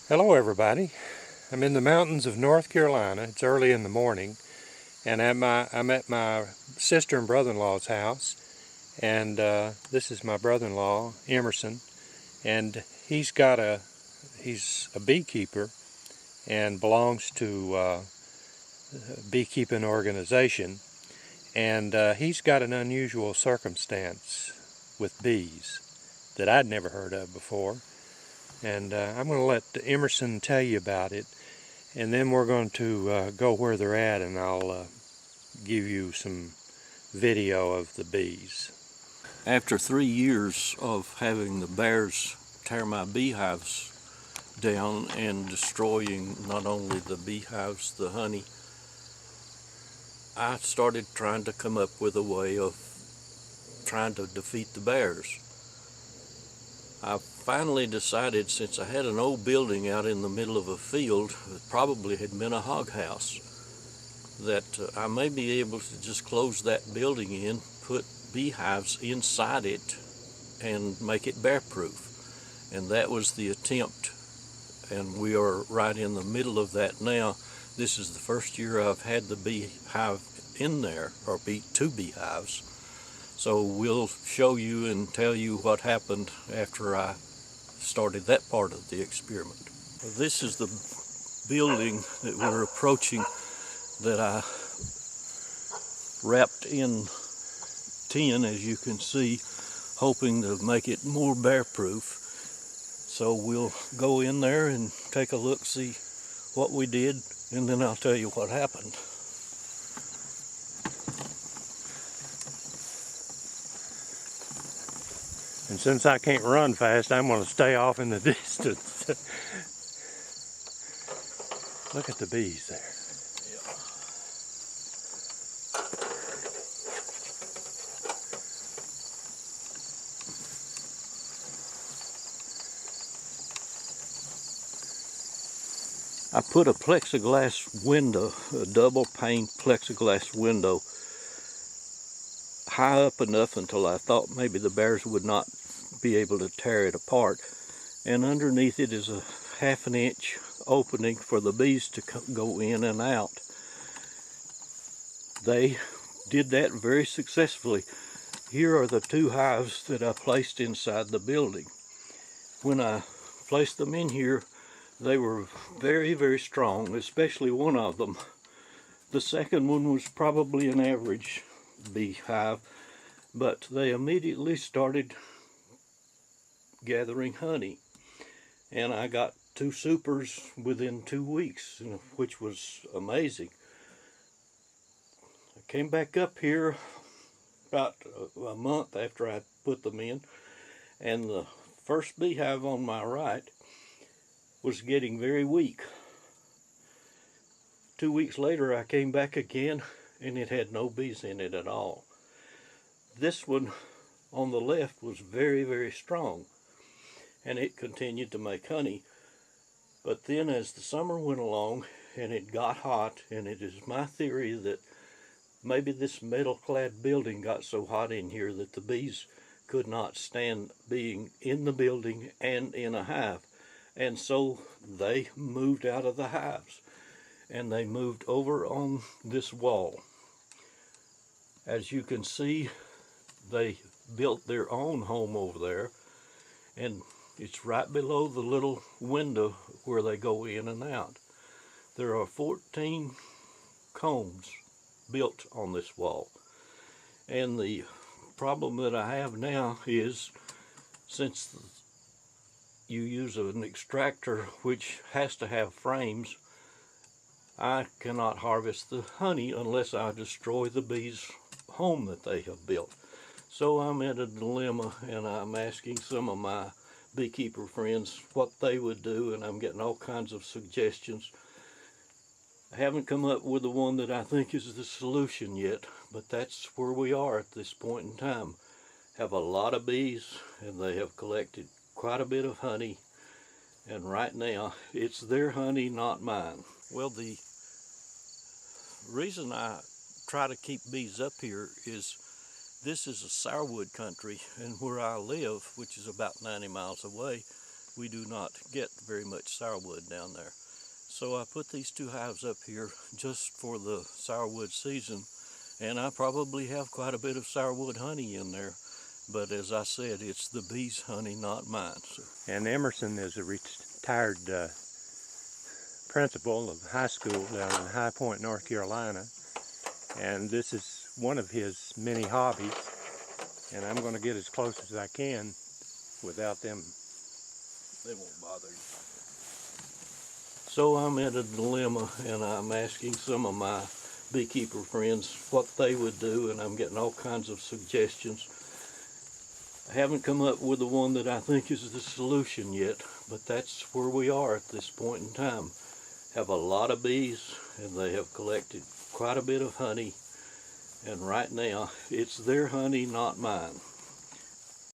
Hello everybody. I'm in the mountains of North Carolina. It's early in the morning, and I'm at my sister and brother-in-law's house, and this is my brother-in-law, Emerson, and he's a beekeeper and belongs to a beekeeping organization, and he's got an unusual circumstance with bees that I'd never heard of before. And I'm going to let Emerson tell you about it, and then we're going to go where they're at, and I'll give you some video of the bees. After 3 years of having the bears tear my beehives down and destroying not only the beehives, the honey, I started trying to come up with a way of trying to defeat the bears. I finally decided, since I had an old building out in the middle of a field that probably had been a hog house, that I may be able to just close that building in, put beehives inside it, and make it bear proof. And that was the attempt, and we are right in the middle of that now. This is the first year I've had the beehive in there, or two beehives. So we'll show you and tell you what happened after I started that part of the experiment. This is the building that we're approaching that I wrapped in tin, as you can see, hoping to make it more bear proof. So we'll go in there and take a look, see what we did, and then I'll tell you what happened. And since I can't run fast, I'm going to stay off in the distance. Look at the bees there. I put a plexiglass window, a double pane plexiglass window, high up enough until I thought maybe the bears would not be able to tear it apart. And underneath it is a 1/2 inch opening for the bees to go in and out. They did that very successfully. Here are the 2 hives that I placed inside the building. When I placed them in here, they were very, very strong, especially one of them. The second one was probably an average beehive, but they immediately started gathering honey. And I got 2 supers within 2 weeks, which was amazing. I came back up here about a month after I put them in, and the first beehive on my right was getting very weak. 2 weeks later I came back again, and it had no bees in it at all. This one on the left was very, very strong, and it continued to make honey. But then as the summer went along and it got hot, and it is my theory that maybe this metal-clad building got so hot in here that the bees could not stand being in the building and in a hive. And so they moved out of the hives, and they moved over on this wall. As you can see, they built their own home over there, and it's right below the little window where they go in and out. There are 14 combs built on this wall. And the problem that I have now is, since you use an extractor which has to have frames, I cannot harvest the honey unless I destroy the bees' home that they have built. So I'm in a dilemma, and I'm asking some of my beekeeper friends what they would do, and I'm getting all kinds of suggestions. I haven't come up with the one that I think is the solution yet, but that's where we are at this point in time. Have a lot of bees, and they have collected quite a bit of honey, and right now it's their honey, not mine. Well, the reason I try to keep bees up here is this is a sourwood country, and where I live, which is about 90 miles away, we do not get very much sourwood down there. So I put these 2 hives up here just for the sourwood season, and I probably have quite a bit of sourwood honey in there. But as I said, it's the bees' honey, not mine. So. And Emerson is a retired principal of high school down in High Point, North Carolina. And this is one of his many hobbies. And I'm going to get as close as I can without them. They won't bother you. So I'm at a dilemma, and I'm asking some of my beekeeper friends what they would do, and I'm getting all kinds of suggestions. I haven't come up with the one that I think is the solution yet, but that's where we are at this point in time. Have a lot of bees, and they have collected quite a bit of honey, and right now it's their honey, not mine.